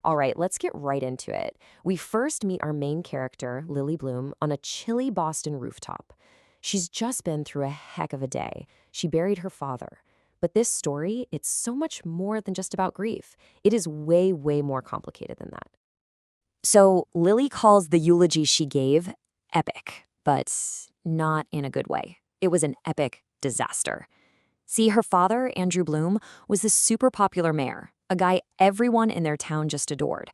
All right, let's get right into it. We first meet our main character, Lily Bloom, on a chilly Boston rooftop. She's just been through a heck of a day. She buried her father. But this story, it's so much more than just about grief. It is way, way more complicated than that. So Lily calls the eulogy she gave epic, but not in a good way. It was an epic disaster. See, her father, Andrew Bloom, was this super popular mayor, a guy everyone in their town just adored.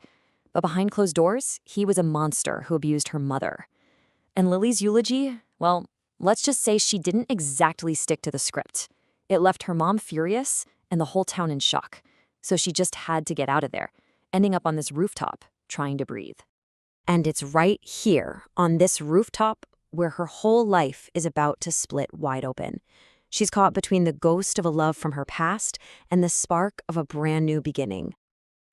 But behind closed doors, he was a monster who abused her mother. And Lily's eulogy, well, let's just say she didn't exactly stick to the script. It left her mom furious and the whole town in shock. So she just had to get out of there, ending up on this rooftop, trying to breathe. And it's right here, on this rooftop, where her whole life is about to split wide open. She's caught between the ghost of a love from her past and the spark of a brand new beginning.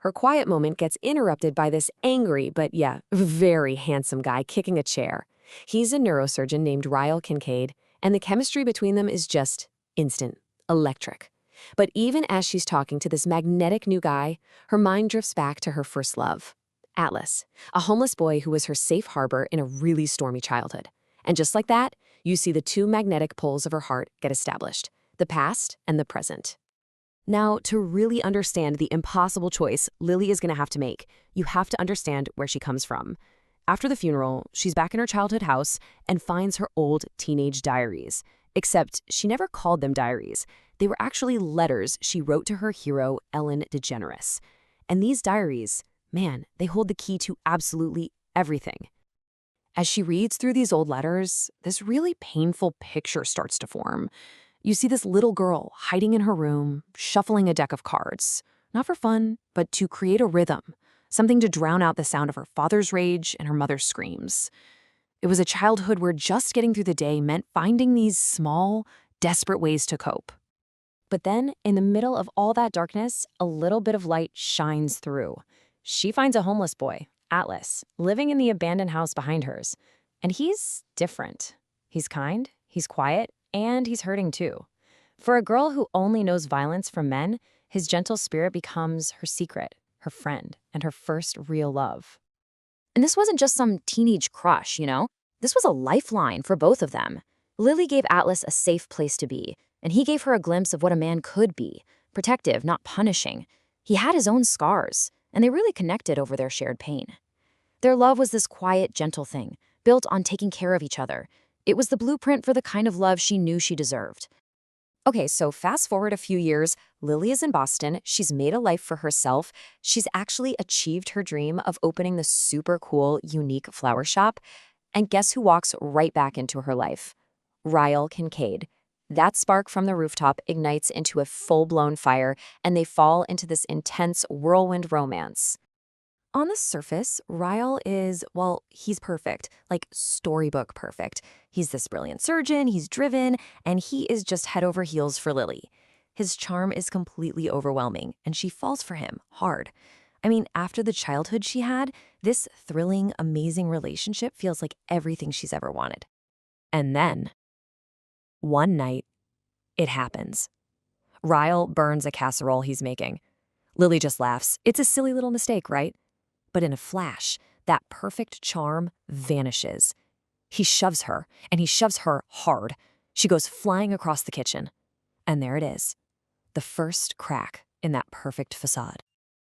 Her quiet moment gets interrupted by this angry, but very handsome guy kicking a chair. He's a neurosurgeon named Ryle Kincaid, and the chemistry between them is just instant, electric. But even as she's talking to this magnetic new guy, her mind drifts back to her first love, Atlas, a homeless boy who was her safe harbor in a really stormy childhood. And just like that, you see the two magnetic poles of her heart get established, the past and the present. Now, to really understand the impossible choice Lily is going to have to make, you have to understand where she comes from. After the funeral, she's back in her childhood house and finds her old teenage diaries. Except she never called them diaries. They were actually letters she wrote to her hero, Ellen DeGeneres. And these diaries, man, they hold the key to absolutely everything. As she reads through these old letters, this really painful picture starts to form. You see this little girl hiding in her room, shuffling a deck of cards. Not for fun, but to create a rhythm, something to drown out the sound of her father's rage and her mother's screams. It was a childhood where just getting through the day meant finding these small, desperate ways to cope. But then, in the middle of all that darkness, a little bit of light shines through. She finds a homeless boy, Atlas, living in the abandoned house behind hers. And he's different. He's kind, he's quiet, and he's hurting too. For a girl who only knows violence from men, his gentle spirit becomes her secret, her friend, and her first real love. And this wasn't just some teenage crush, This was a lifeline for both of them. Lily gave Atlas a safe place to be, and he gave her a glimpse of what a man could be, protective, not punishing. He had his own scars, and they really connected over their shared pain. Their love was this quiet, gentle thing, built on taking care of each other. It was the blueprint for the kind of love she knew she deserved. Okay, so fast forward a few years, Lily is in Boston, she's made a life for herself, she's actually achieved her dream of opening the super cool, unique flower shop, and guess who walks right back into her life? Ryle Kincaid. That spark from the rooftop ignites into a full-blown fire, and they fall into this intense whirlwind romance. On the surface, Ryle is, he's perfect, like storybook perfect. He's this brilliant surgeon, he's driven, and he is just head over heels for Lily. His charm is completely overwhelming, and she falls for him hard. I mean, after the childhood she had, this thrilling, amazing relationship feels like everything she's ever wanted. And then, one night, it happens. Ryle burns a casserole he's making. Lily just laughs. It's a silly little mistake, right? But in a flash, that perfect charm vanishes. He shoves her, and he shoves her hard. She goes flying across the kitchen. And there it is, the first crack in that perfect facade.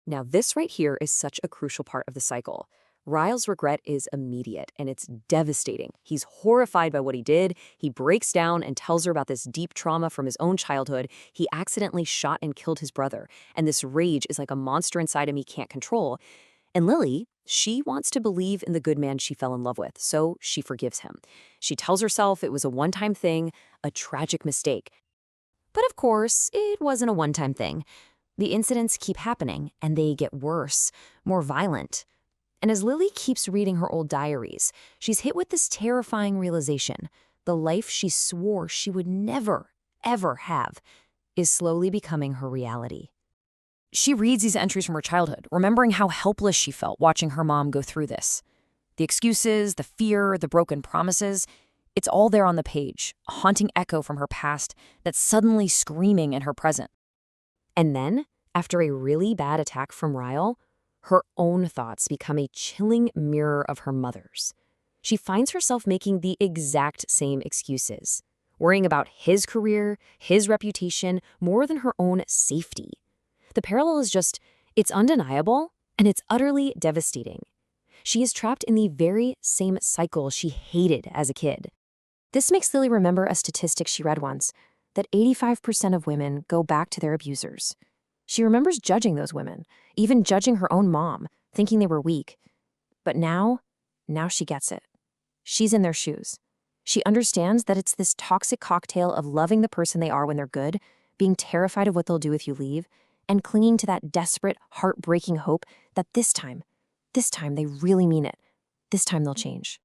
Now, this right here is such a crucial part of the cycle. Ryle's regret is immediate, and it's devastating. He's horrified by what he did. He breaks down and tells her about this deep trauma from his own childhood. He accidentally shot and killed his brother, and this rage is like a monster inside him he can't control. And Lily, she wants to believe in the good man she fell in love with, so she forgives him. She tells herself it was a one-time thing, a tragic mistake. But of course, it wasn't a one-time thing. The incidents keep happening, and they get worse, more violent. And as Lily keeps reading her old diaries, she's hit with this terrifying realization. The life she swore she would never, ever have is slowly becoming her reality. She reads these entries from her childhood, remembering how helpless she felt watching her mom go through this. The excuses, the fear, the broken promises, it's all there on the page, a haunting echo from her past that's suddenly screaming in her present. And then, after a really bad attack from Ryle, Her own thoughts become a chilling mirror of her mother's. She finds herself making the exact same excuses, worrying about his career, his reputation, more than her own safety. The parallel is it's undeniable, and it's utterly devastating. She is trapped in the very same cycle she hated as a kid. This makes Lily remember a statistic she read once, that 85% of women go back to their abusers. She remembers judging those women, even judging her own mom, thinking they were weak. But now she gets it. She's in their shoes. She understands that it's this toxic cocktail of loving the person they are when they're good, being terrified of what they'll do if you leave, and clinging to that desperate, heartbreaking hope that this time they really mean it. This time they'll change.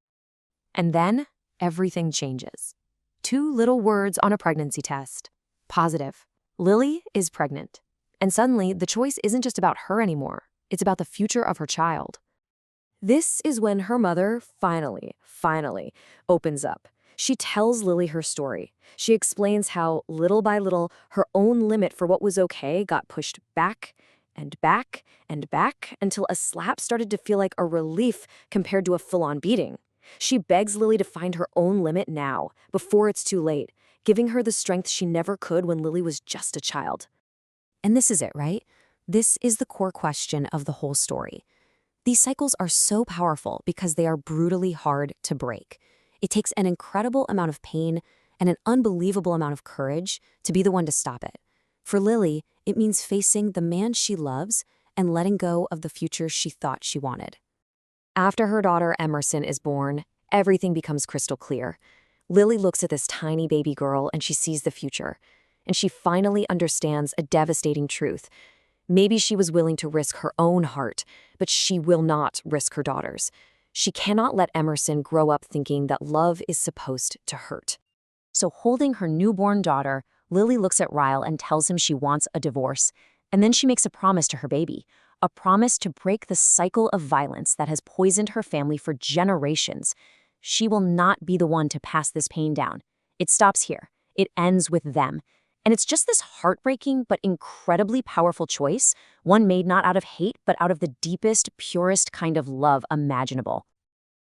And then everything changes. 2 little words on a pregnancy test. Positive. Lily is pregnant. And suddenly, the choice isn't just about her anymore. It's about the future of her child. This is when her mother finally opens up. She tells Lily her story. She explains how, little by little, her own limit for what was okay got pushed back and back and back until a slap started to feel like a relief compared to a full-on beating. She begs Lily to find her own limit now, before it's too late, giving her the strength she never could when Lily was just a child. And this is it, right? This is the core question of the whole story. These cycles are so powerful because they are brutally hard to break. It takes an incredible amount of pain and an unbelievable amount of courage to be the one to stop it. For Lily, it means facing the man she loves and letting go of the future she thought she wanted. After her daughter Emerson is born, everything becomes crystal clear. Lily looks at this tiny baby girl and she sees the future. And she finally understands a devastating truth. Maybe she was willing to risk her own heart, but she will not risk her daughter's. She cannot let Emerson grow up thinking that love is supposed to hurt. So holding her newborn daughter, Lily looks at Ryle and tells him she wants a divorce. And then she makes a promise to her baby, a promise to break the cycle of violence that has poisoned her family for generations. She will not be the one to pass this pain down. It stops here. It ends with them. And it's just this heartbreaking but incredibly powerful choice, one made not out of hate but out of the deepest, purest kind of love imaginable.